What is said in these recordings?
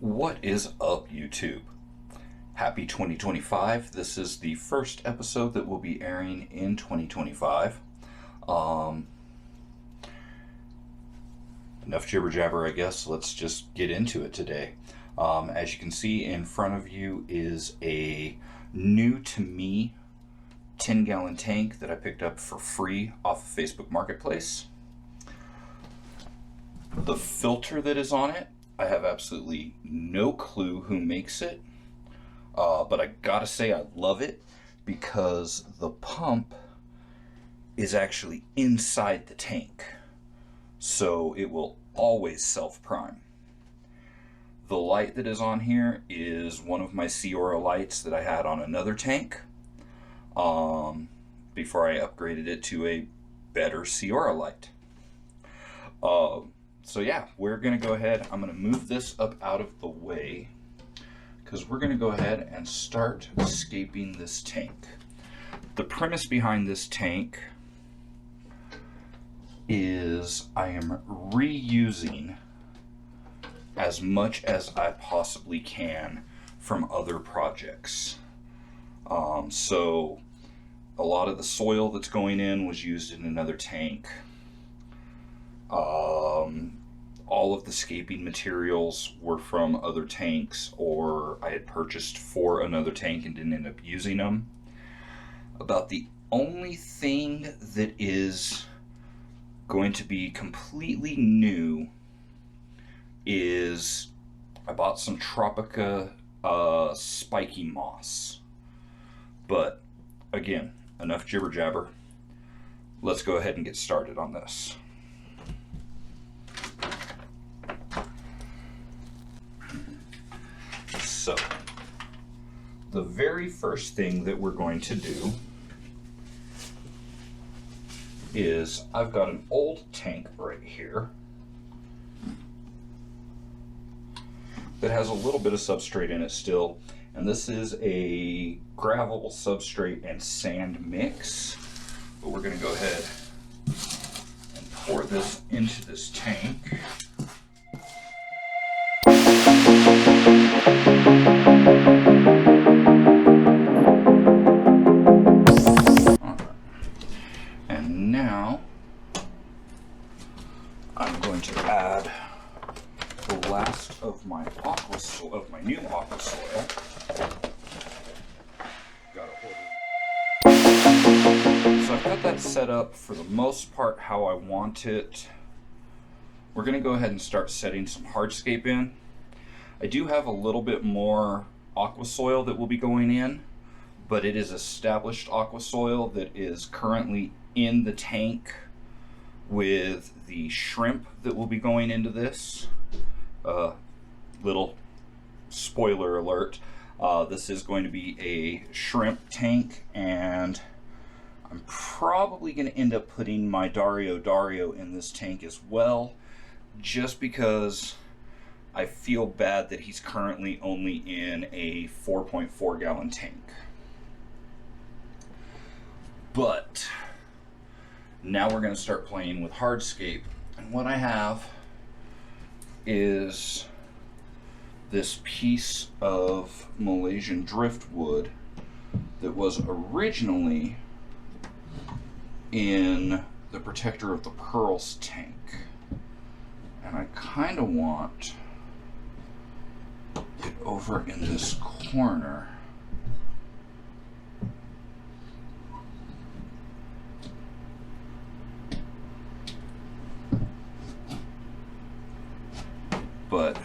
What is up, YouTube? Happy 2025. This is the first episode that will be airing in 2025. Enough jibber jabber, I guess. Let's just get into it today. As you can see in front of you is a new to me 10-gallon tank that I picked up for free off of Facebook Marketplace. The filter that is on it, I have absolutely no clue who makes it, but I gotta say I love it because the pump is actually inside the tank, so it will always self-prime. The light that is on here is one of my Seora lights that I had on another tank before I upgraded it to a better Seora light. So yeah, we're gonna go ahead, I'm gonna move this up out of the way because we're gonna go ahead and start scaping this tank. The premise behind this tank is I am reusing as much as I possibly can from other projects. So a lot of the soil that's going in was used in another tank. All of the scaping materials were from other tanks, or I had purchased for another tank and didn't end up using them. About the only thing that is going to be completely new is I bought some Tropica spiky moss. But again, enough jibber jabber. Let's go ahead and get started on this. So, the very first thing that we're going to do is I've got an old tank right here that has a little bit of substrate in it still, and this is a gravel substrate and sand mix, but we're going to go ahead and pour this into this tank. And now I'm going to add the last of my new aqua soil. So I've got that set up for the most part how I want it. We're going to go ahead and start setting some hardscape in. I do have a little bit more aqua soil that will be going in, but it is established aqua soil that is currently in the tank with the shrimp that will be going into this. Little spoiler alert, this is going to be a shrimp tank, and I'm probably going to end up putting my Dario in this tank as well, just because I feel bad that he's currently only in a 4.4 gallon tank. But now we're going to start playing with hardscape, and what I have is this piece of Malaysian driftwood that was originally in the Protector of the Pearls tank, and I kind of want it over in this corner. But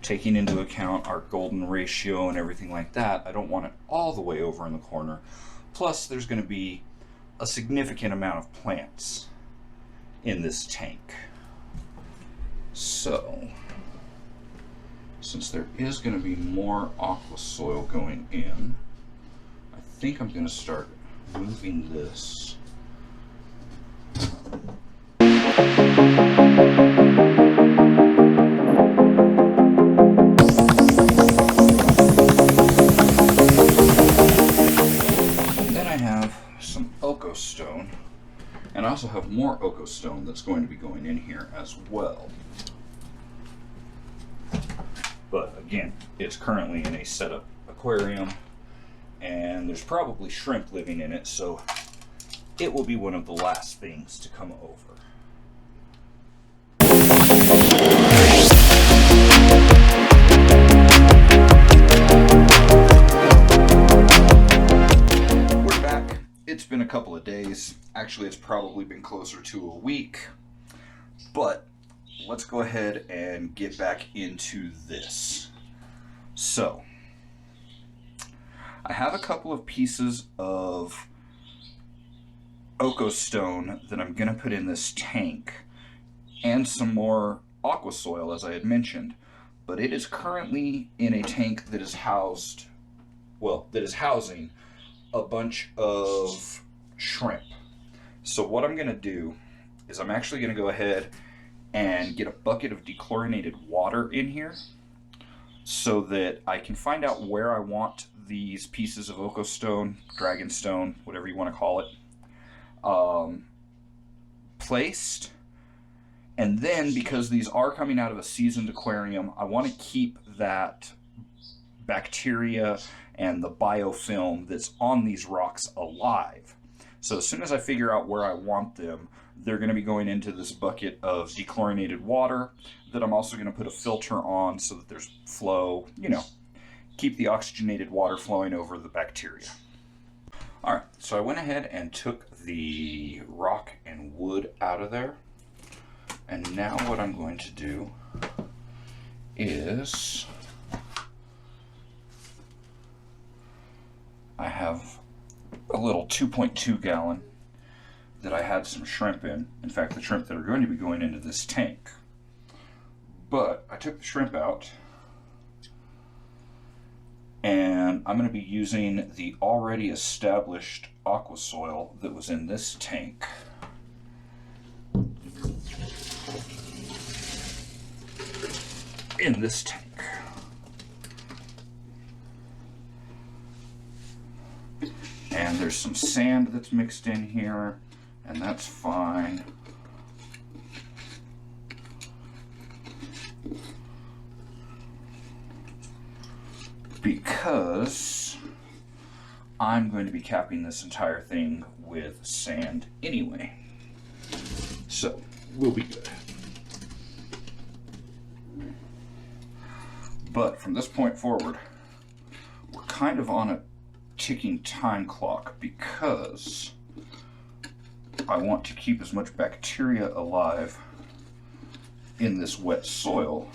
taking into account our golden ratio and everything like that, I don't want it all the way over in the corner. Plus, there's going to be a significant amount of plants in this tank. So, since there is going to be more aqua soil going in, I think I'm going to start moving this. Stone, and I also have more Oko stone that's going to be going in here as well. But again, it's currently in a setup aquarium, and there's probably shrimp living in it, so it will be one of the last things to come over. We're back. It's been a couple of days. Actually, it's probably been closer to a week, but let's go ahead and get back into this. So, I have a couple of pieces of Aquastone that I'm going to put in this tank, and some more aqua soil, as I had mentioned, but it is currently in a tank that is housing a bunch of shrimp. So what I'm going to do is I'm actually going to go ahead and get a bucket of dechlorinated water in here so that I can find out where I want these pieces of Aquastone, Dragonstone, whatever you want to call it, placed. And then, because these are coming out of a seasoned aquarium, I want to keep that bacteria and the biofilm that's on these rocks alive. So as soon as I figure out where I want them, they're going to be going into this bucket of dechlorinated water that I'm also going to put a filter on so that there's flow, keep the oxygenated water flowing over the bacteria. All right, so I went ahead and took the rock and wood out of there. And now what I'm going to do is I have a little 2.2 gallon that I had some shrimp in. In fact, the shrimp that are going to be going into this tank. But I took the shrimp out, and I'm going to be using the already established aqua soil that was in this tank. In this tank. And there's some sand that's mixed in here, and that's fine. Because I'm going to be capping this entire thing with sand anyway. So, we'll be good. But from this point forward, we're kind of on a ticking time clock because I want to keep as much bacteria alive in this wet soil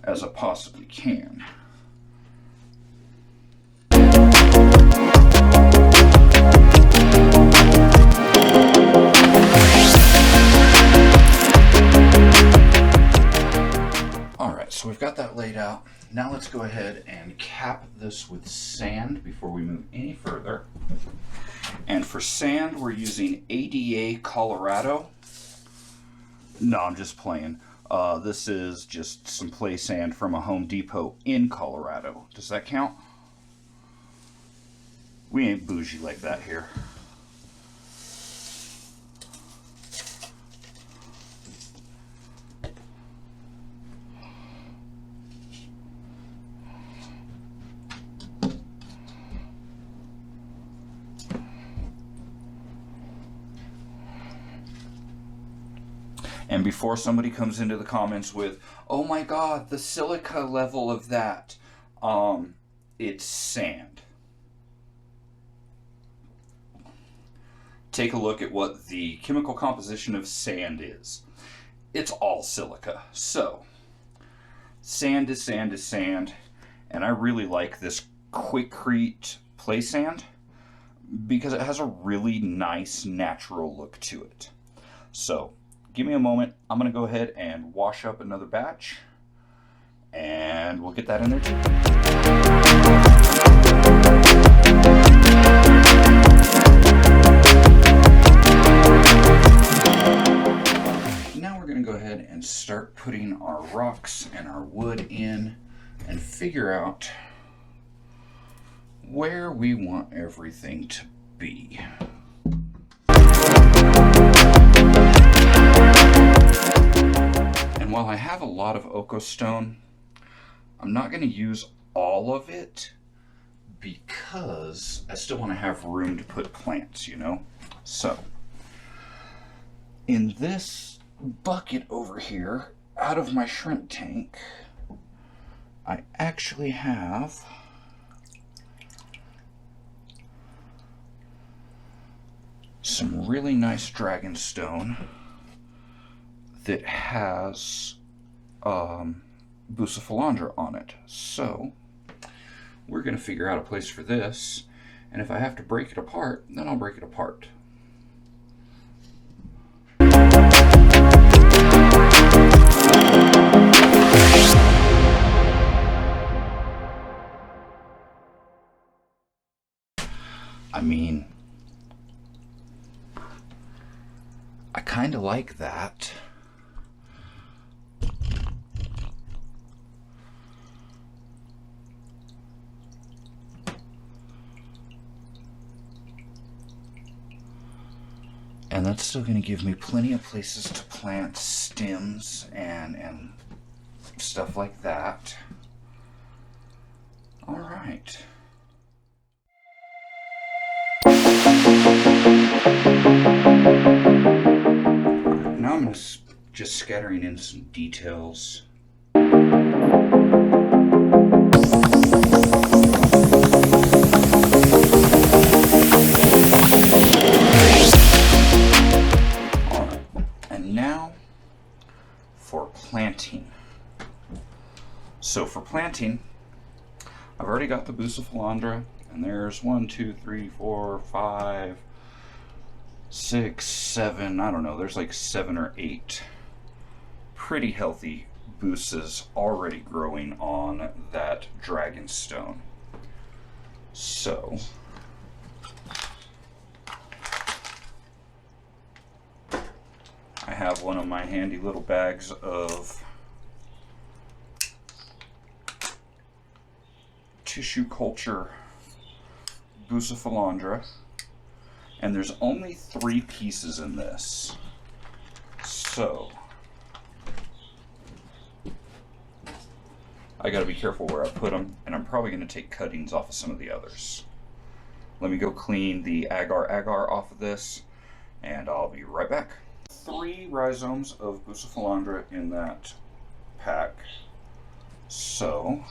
as I possibly can. So we've got that laid out. Now let's go ahead and cap this with sand before we move any further. And for sand, we're using ADA Colorado. No, I'm just playing. This is just some play sand from a Home Depot in Colorado. Does that count? We ain't bougie like that here. And before somebody comes into the comments with, oh my god, the silica level of that, it's sand. Take a look at what the chemical composition of sand is. It's all silica. So, sand is sand is sand, and I really like this Quikrete play sand because it has a really nice natural look to it. So, give me a moment. I'm going to go ahead and wash up another batch, and we'll get that in there too. Now we're going to go ahead and start putting our rocks and our wood in and figure out where we want everything to be. And while I have a lot of Aquastone, I'm not going to use all of it because I still want to have room to put plants, you know? So, in this bucket over here, out of my shrimp tank, I actually have some really nice dragonstone that has bucephalandra on it. So we're going to figure out a place for this, and if I have to break it apart, then I'll break it apart. I mean, I kind of like that. And that's still going to give me plenty of places to plant stems and stuff like that. All right. Now I'm just scattering in some details. Planting. So for planting, I've already got the bucephalandra, and there's 1, 2, 3, 4, 5, 6, 7, I don't know, there's like 7 or 8 pretty healthy buces already growing on that dragonstone. So I have one of my handy little bags of tissue culture bucephalandra, and there's only 3 pieces in this. So I gotta be careful where I put them, and I'm probably gonna take cuttings off of some of the others. Let me go clean the agar-agar off of this, and I'll be right back. 3 rhizomes of bucephalandra in that pack. So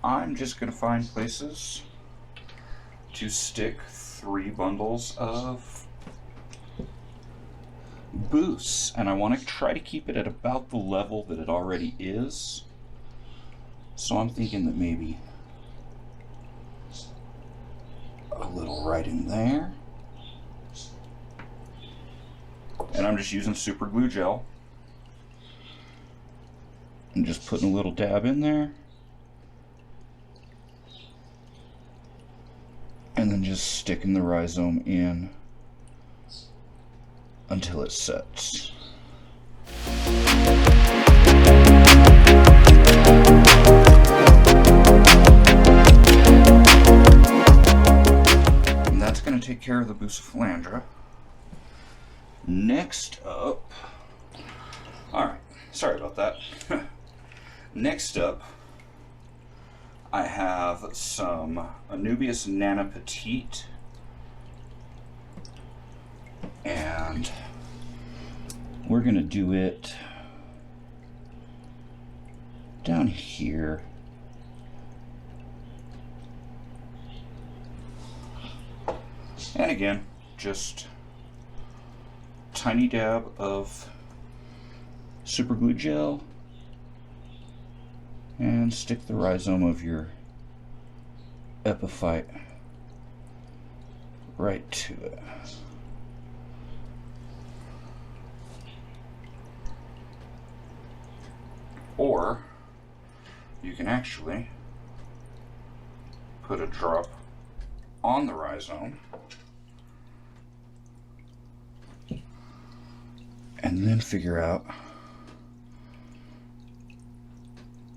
I'm just going to find places to stick 3 bundles of buce, and I want to try to keep it at about the level that it already is. So I'm thinking that maybe a little right in there. And I'm just using super glue gel. I'm just putting a little dab in there. And then just sticking the rhizome in until it sets. And that's going to take care of the bucephalandra. Next up, alright, sorry about that. Next up, I have some Anubias Nana Petite, and we're going to do it down here. And again, just tiny dab of super glue gel and stick the rhizome of your epiphyte right to it. Or you can actually put a drop on the rhizome and then figure out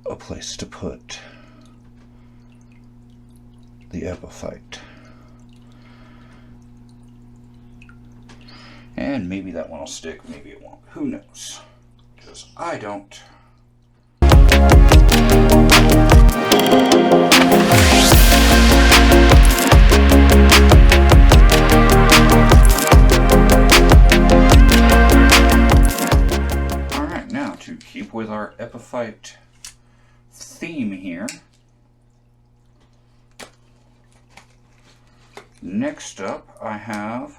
a place to put the epiphyte. And maybe that one will stick, maybe it won't. Who knows? Because I don't. epiphyte theme here. Next up, I have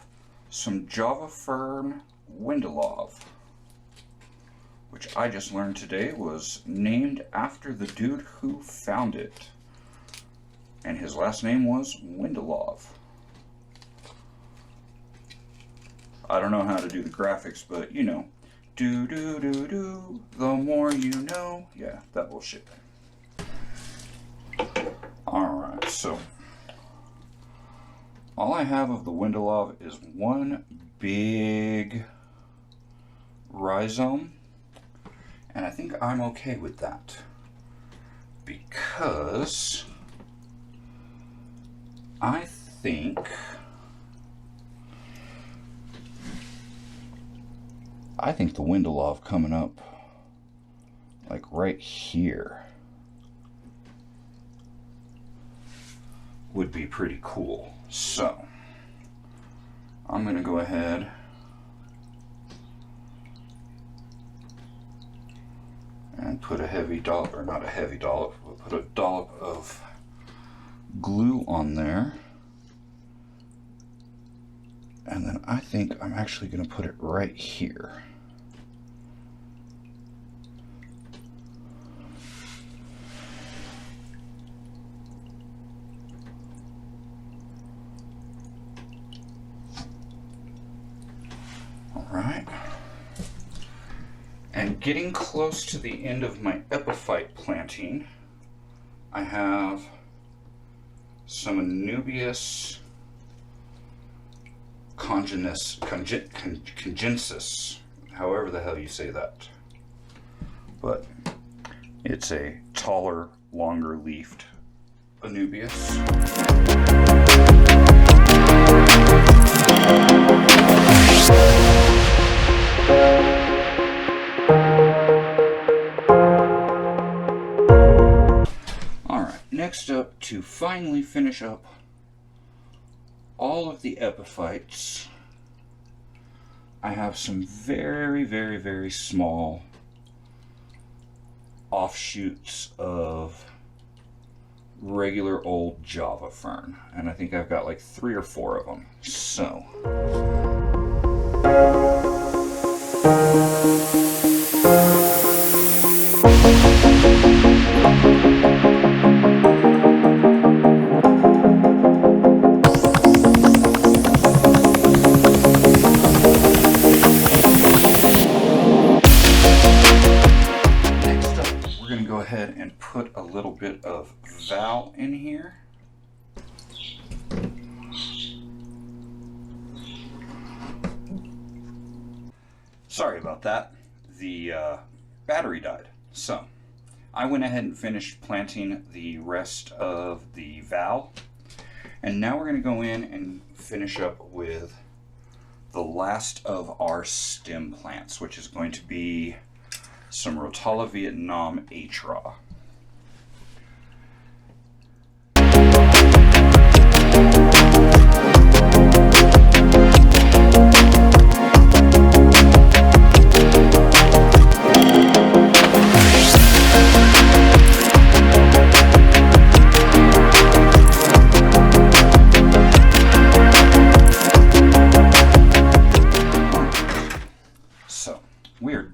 some Java Fern Windelov, which I just learned today was named after the dude who found it. And his last name was Windelov. I don't know how to do the graphics, but you know, do do do do, the more you know. Yeah, that bullshit. Alright, so all I have of the Windelov is one big rhizome, and I think I'm okay with that because I think the Windelov coming up like right here would be pretty cool. So I'm going to go ahead and put a heavy dollop, or not a heavy dollop, we'll put a dollop of glue on there. And then I think I'm actually going to put it right here. All right. And getting close to the end of my epiphyte planting, I have some Anubias congensis, however the hell you say that. But it's a taller, longer leafed Anubias. Alright, next up, to finally finish up all of the epiphytes, I have some very, very, very small offshoots of regular old Java fern, and I think I've got like 3 or 4 of them. So and put a little bit of Val in here. Sorry about that. The battery died. So I went ahead and finished planting the rest of the Val. And now we're going to go in and finish up with the last of our stem plants, which is going to be some Rotala Vietnam H-Raw.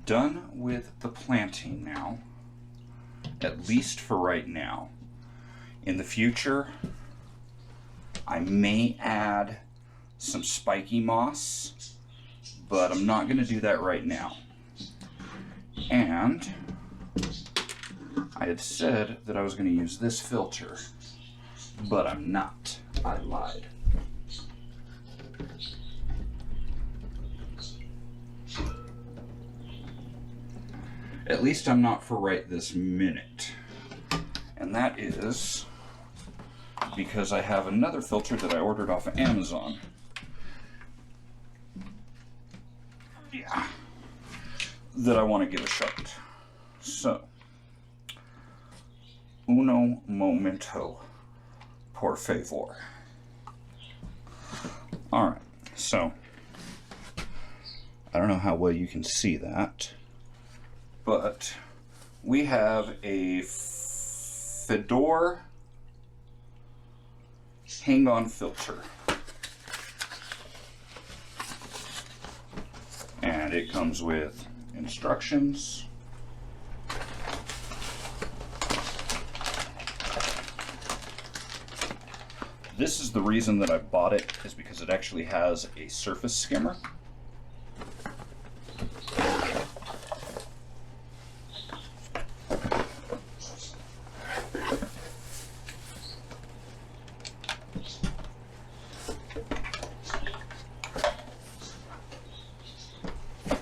Done with the planting now, at least for right now. In the future, I may add some spiky moss, but I'm not going to do that right now. And I had said that I was going to use this filter, but I'm not. I lied. At least I'm not for right this minute. And that is because I have another filter that I ordered off of Amazon. Yeah. That I want to give a shot. So, uno momento, por favor. Alright, so, I don't know how well you can see that. But we have a Fedor hang-on filter. And it comes with instructions. This is the reason that I bought it, is because it actually has a surface skimmer.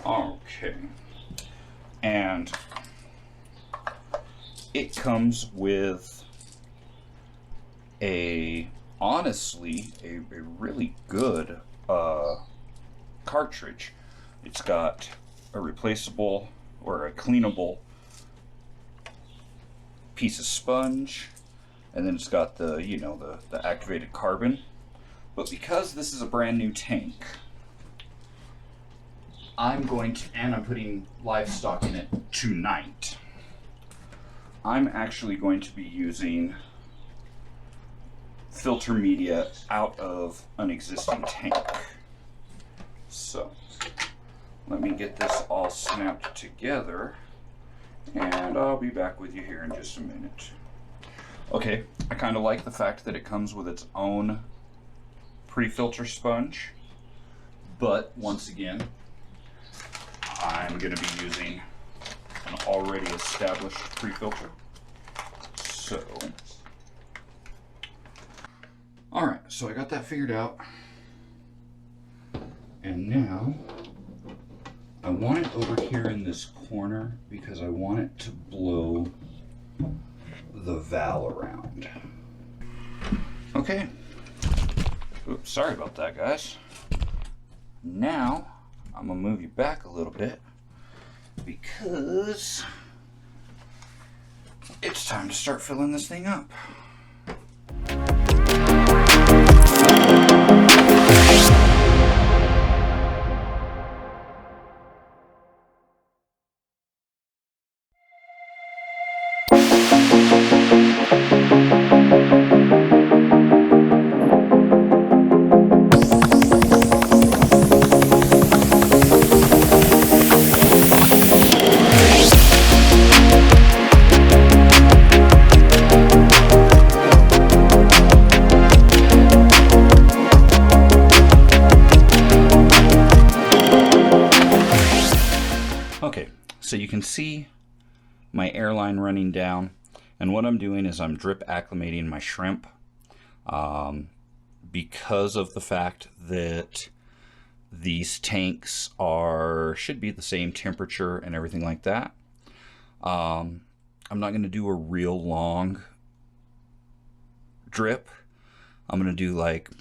Okay, and it comes with honestly a really good cartridge. It's got a replaceable or a cleanable piece of sponge, and then it's got the, you know, the activated carbon. But because this is a brand new tank, I'm putting livestock in it tonight. I'm actually going to be using filter media out of an existing tank. So let me get this all snapped together, and I'll be back with you here in just a minute. Okay, I kind of like the fact that it comes with its own pre-filter sponge, but once again, I'm going to be using an already established pre-filter. So, alright, so I got that figured out. And now, I want it over here in this corner because I want it to blow the valve around. Okay. Oops, sorry about that, guys. Now, I'm going to move you back a little bit because it's time to start filling this thing up. Okay, so you can see my airline running down, and what I'm doing is I'm drip acclimating my shrimp because of the fact that these tanks should be the same temperature and everything like that. I'm not going to do a real long drip. I'm going to do like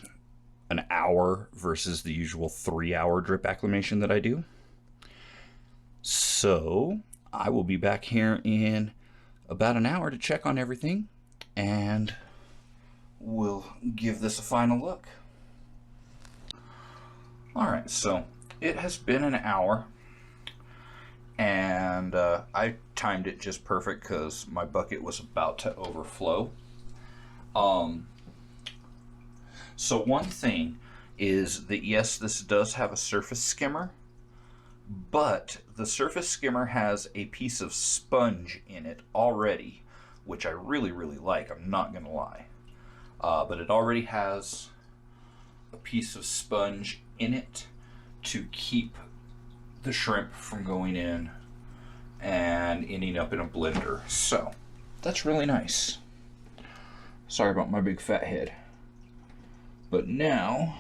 an hour versus the usual 3-hour drip acclimation that I do. So I will be back here in about an hour to check on everything, and we'll give this a final look. Alright, so it has been an hour, and I timed it just perfect because my bucket was about to overflow. So one thing is that yes, this does have a surface skimmer, but the surface skimmer has a piece of sponge in it already, which I really, really like, I'm not going to lie. But it already has a piece of sponge in it to keep the shrimp from going in and ending up in a blender. So, that's really nice. Sorry about my big fat head. But now,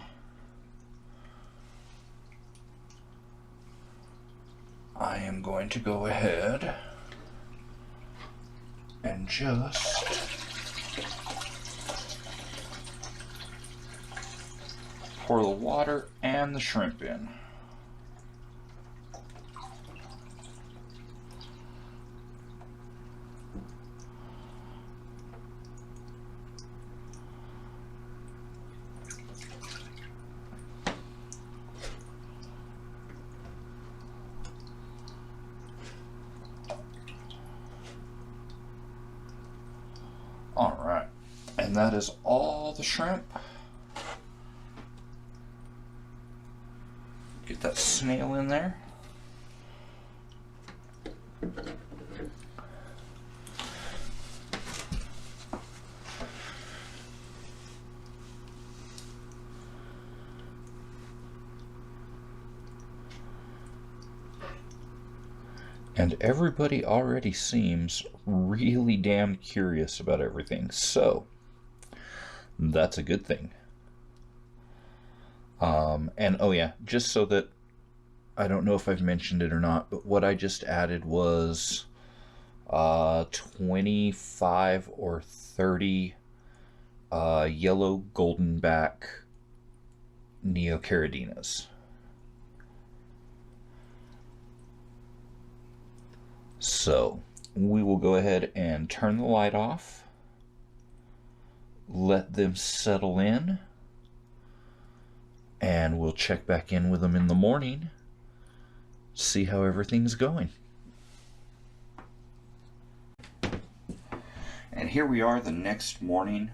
I am going to go ahead and just pour the water and the shrimp in. All right, and that is all the shrimp. Get that snail in there. And everybody already seems really damn curious about everything, so that's a good thing. And oh yeah, just so that I don't know if I've mentioned it or not, but what I just added was 25 or 30 yellow golden back Neocaridinas. So we will go ahead and turn the light off, let them settle in, and we'll check back in with them in the morning, see how everything's going. And here we are the next morning.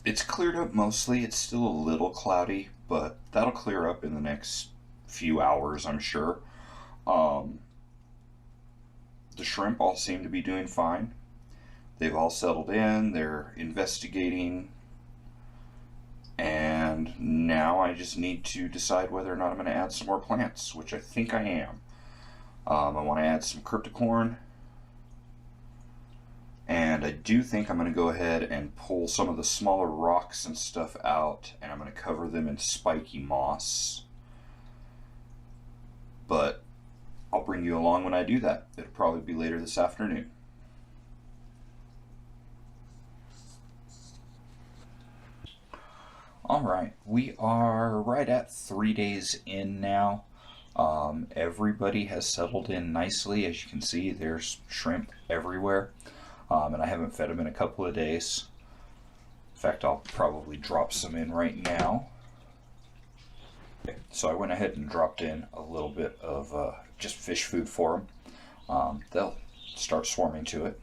It's cleared up mostly. It's still a little cloudy, but that'll clear up in the next few hours, I'm sure. The shrimp all seem to be doing fine. They've all settled in, they're investigating, and now I just need to decide whether or not I'm going to add some more plants, which I think I am. I want to add some cryptocorn, and I do think I'm going to go ahead and pull some of the smaller rocks and stuff out, and I'm going to cover them in spiky moss. But I'll bring you along when I do that. It'll probably be later this afternoon. Alright, we are right at 3 days in now. Everybody has settled in nicely. As you can see, there's shrimp everywhere. And I haven't fed them in a couple of days. In fact, I'll probably drop some in right now. So I went ahead and dropped in a little bit of just fish food for them. They'll start swarming to it.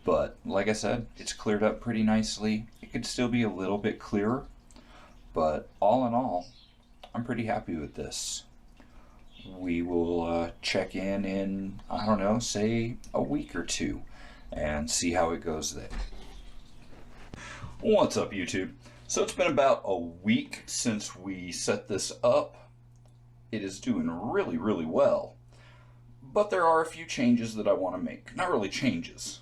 But like I said, it's cleared up pretty nicely. It could still be a little bit clearer, but all in all, I'm pretty happy with this. We will check in, I don't know, say a week or two and see how it goes then. What's up, YouTube? So it's been about a week since we set this up. It is doing really, really well. But there are a few changes that I want to make. Not really changes.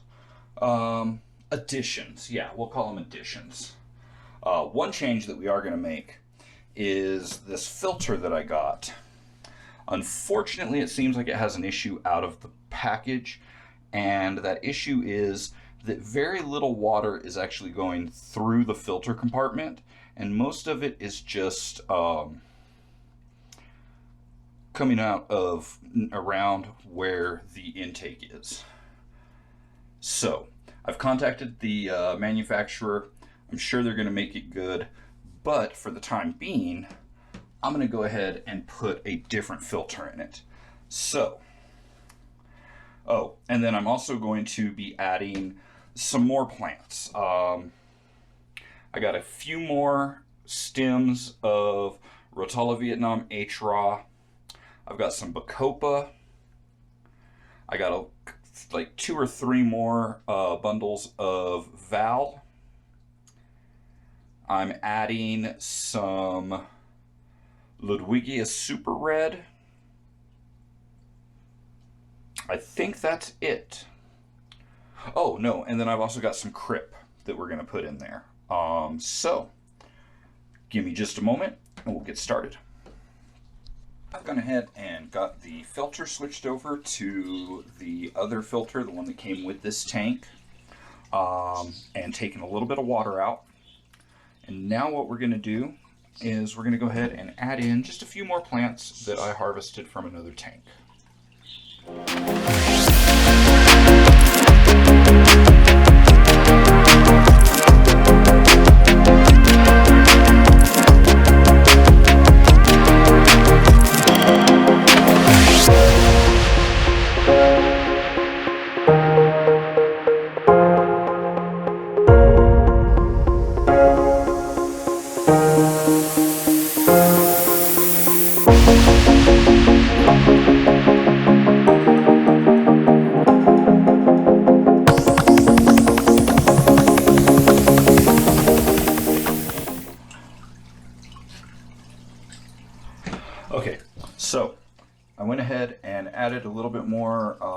Additions. Yeah, we'll call them additions. One change that we are going to make is this filter that I got. Unfortunately, it seems like it has an issue out of the package. And that issue is that very little water is actually going through the filter compartment, and most of it is just coming out of around where the intake is. So I've contacted the manufacturer. I'm sure they're going to make it good, but for the time being, I'm going to go ahead and put a different filter in it. So, oh, and then I'm also going to be adding some more plants. I got a few more stems of Rotala Vietnam H. Raw. I've got some Bacopa. I got like 2 or 3 more bundles of Val. I'm adding some Ludwigia Super Red. I think that's it. Oh, no, and then I've also got some Crip that we're going to put in there. So, give me just a moment, and we'll get started. I've gone ahead and got the filter switched over to the other filter, the one that came with this tank, and taken a little bit of water out. And now what we're going to do is we're going to go ahead and add in just a few more plants that I harvested from another tank.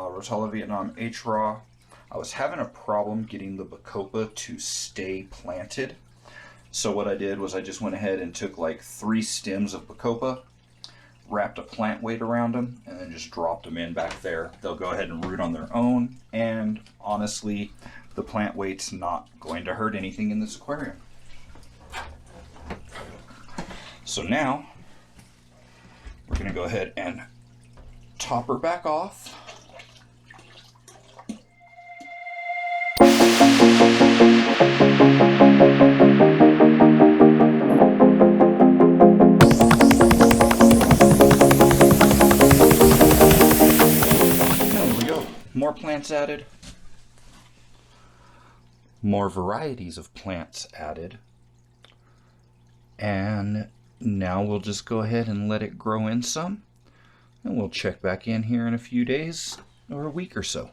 Rotella Vietnam H-Raw. I was having a problem getting the Bacopa to stay planted. So what I did was I just went ahead and took like 3 stems of Bacopa, wrapped a plant weight around them, and then just dropped them in back there. They'll go ahead and root on their own, and honestly, the plant weight's not going to hurt anything in this aquarium. So now, we're going to go ahead and top her back off. More plants added, more varieties of plants added, and now we'll just go ahead and let it grow in some, and we'll check back in here in a few days or a week or so.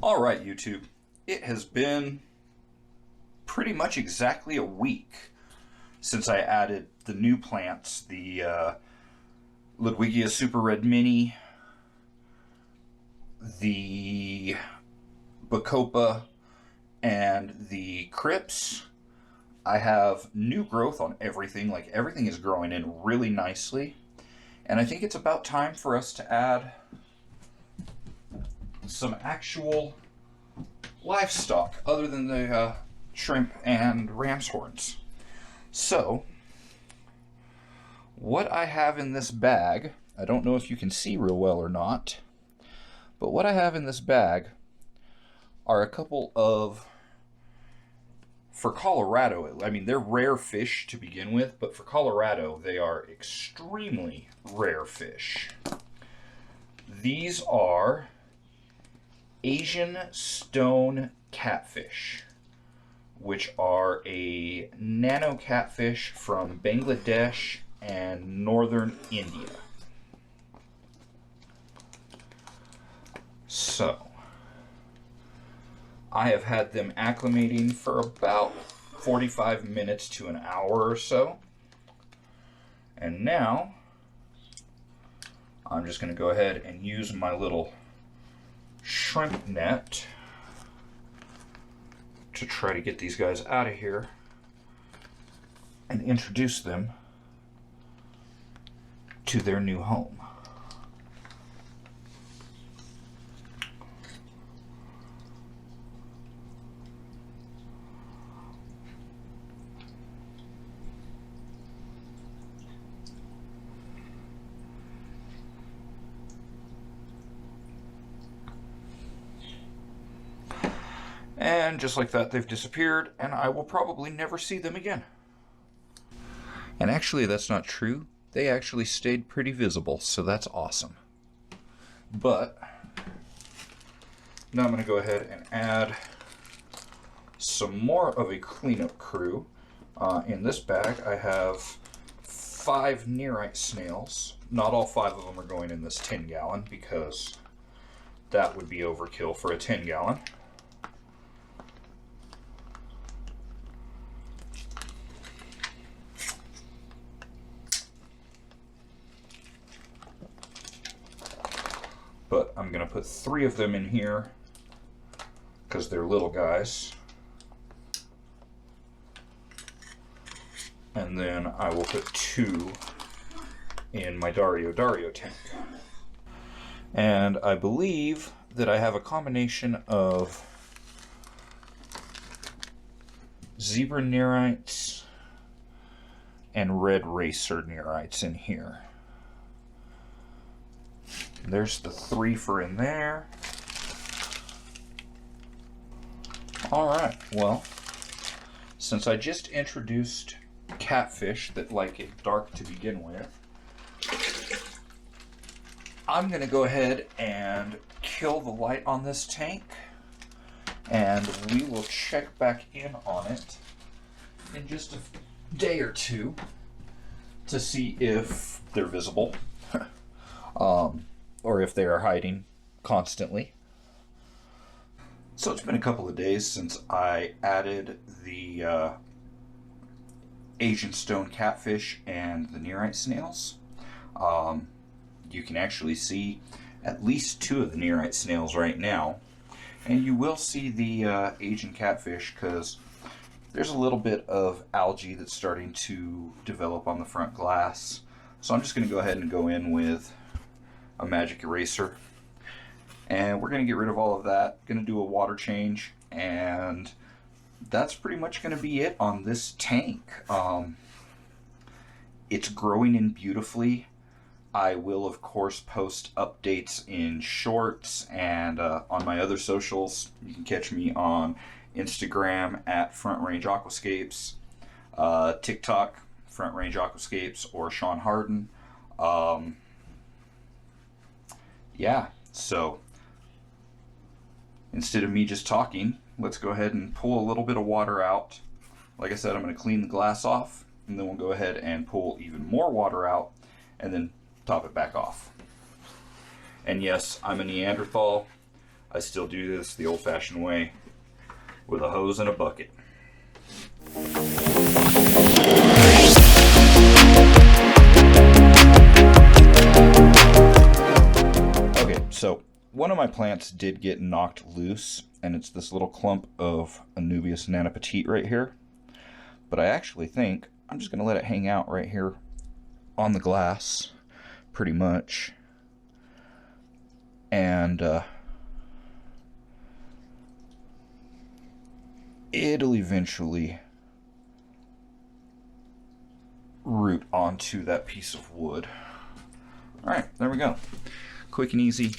Alright YouTube, it has been pretty much exactly a week since I added the new plants, the Ludwigia Super Red Mini, the Bacopa, and the Crips. I have new growth on everything, like everything is growing in really nicely, and I think it's about time for us to add some actual livestock other than the shrimp and ram's horns. So what I have in this bag, I don't know if you can see real well or not, but what I have in this bag are a couple of, for Colorado, I mean, they're rare fish to begin with, but for Colorado, they are extremely rare fish. These are Asian stone catfish, which are a nano catfish from Bangladesh and northern India. So, I have had them acclimating for about 45 minutes to an hour or so. And now, I'm just going to go ahead and use my little shrimp net to try to get these guys out of here and introduce them to their new home. And just like that, they've disappeared, and I will probably never see them again. And actually, that's not true. They actually stayed pretty visible, so that's awesome. But now I'm going to go ahead and add some more of a cleanup crew. In this bag, I have 5 nearite snails. Not all 5 of them are going in this 10-gallon because that would be overkill for a 10-gallon. But I'm going to put 3 of them in here because they're little guys. And then I will put 2 in my Dario tank. And I believe that I have a combination of zebra nearites and red racer nearites in here. There's the 3 for in there. Alright, well, since I just introduced catfish that like it dark to begin with, I'm going to go ahead and kill the light on this tank, and we will check back in on it in just a day or two to see if they're visible. Or if they are hiding constantly. So it's been a couple of days since I added the Asian stone catfish and the nearite snails. you can actually see at least 2 of the nearite snails right now. And you will see the Asian catfish because there's a little bit of algae that's starting to develop on the front glass. So I'm just going to go ahead and go in with a magic eraser. And we're going to get rid of all of that. Going to do a water change. And that's pretty much going to be it on this tank. It's growing in beautifully. I will, of course, post updates in shorts and on my other socials. You can catch me on Instagram at Front Range Aquascapes, TikTok, Front Range Aquascapes, or Sean Harden. Yeah, so instead of me just talking, let's go ahead and pull a little bit of water out. Like I said, I'm going to clean the glass off, and then we'll go ahead and pull even more water out, and then top it back off. And yes, I'm a Neanderthal. I still do this the old-fashioned way with a hose and a bucket. Okay, so one of my plants did get knocked loose, and it's this little clump of Anubias nanopetite right here. But I actually think I'm just going to let it hang out right here on the glass, pretty much. And it'll eventually root onto that piece of wood. Alright, there we go. Quick and easy.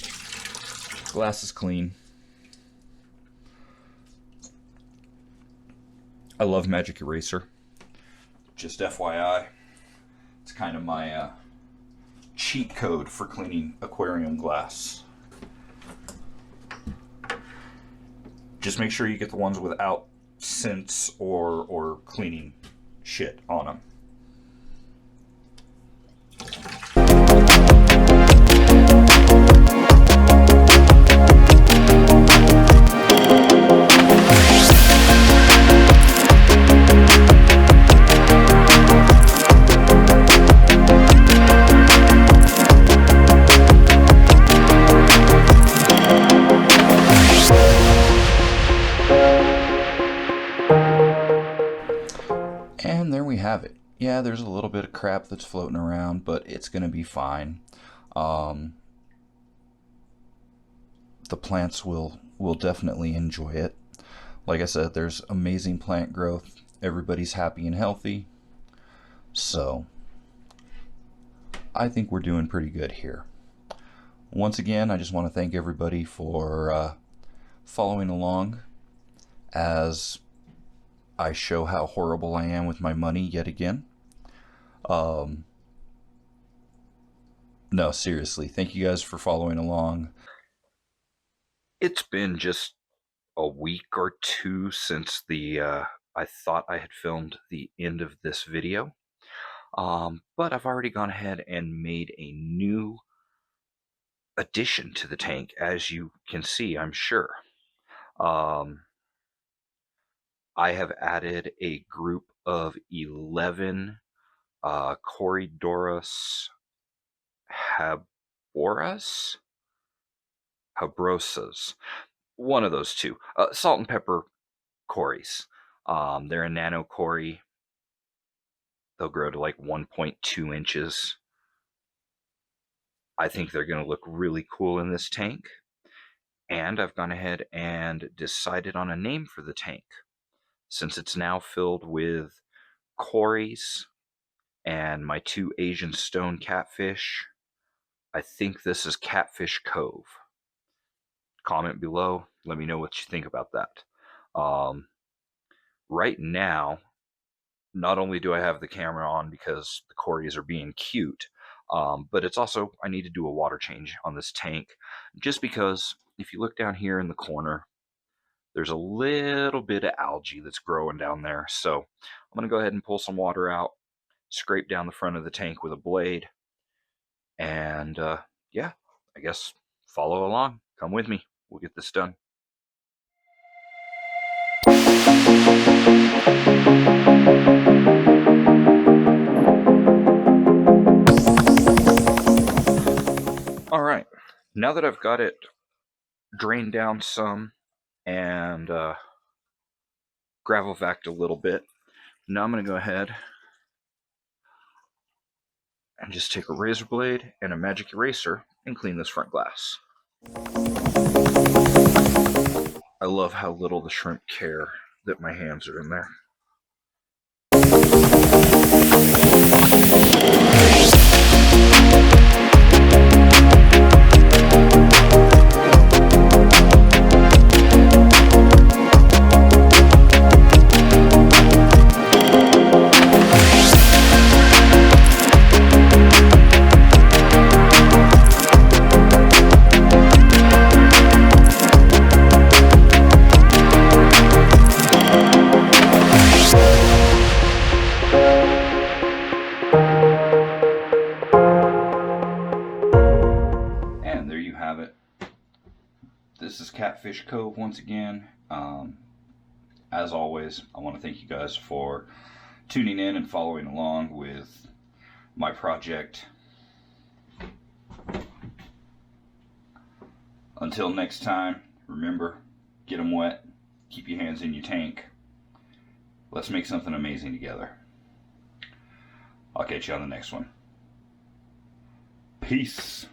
Glass is clean. I love magic eraser. Just FYI. It's kind of my cheat code for cleaning aquarium glass. Just make sure you get the ones without scents or cleaning shit on them. And there we have it. Yeah, there's a little bit of crap that's floating around, but it's going to be fine. The plants will definitely enjoy it. Like I said, there's amazing plant growth. Everybody's happy and healthy. So, I think we're doing pretty good here. Once again, I just want to thank everybody for following along as I show how horrible I am with my money yet again. No, seriously, thank you guys for following along. It's been just a week or two since I thought I had filmed the end of this video. But I've already gone ahead and made a new addition to the tank, as you can see, I'm sure. I have added a group of 11 corydoras habrosas, one of those two, salt and pepper cories. They're a nano cory. They'll grow to like 1.2 inches. I think they're going to look really cool in this tank. And I've gone ahead and decided on a name for the tank. Since it's now filled with cories and my 2 Asian stone catfish, I think this is Catfish Cove. Comment below, let me know what you think about that. Right now, not only do I have the camera on because the cories are being cute, but it's also, I need to do a water change on this tank, just because if you look down here in the corner, there's a little bit of algae that's growing down there. So I'm going to go ahead and pull some water out, scrape down the front of the tank with a blade, and yeah, I guess follow along. Come with me. We'll get this done. Alright, now that I've got it drained down some and gravel vacked a little bit, now I'm going to go ahead and just take a razor blade and a magic eraser and clean this front glass. I love how little the shrimp care that my hands are in there. This is Catfish Cove once again. As always, I want to thank you guys for tuning in and following along with my project. Until next time, remember, get them wet, keep your hands in your tank. Let's make something amazing together. I'll catch you on the next one. Peace.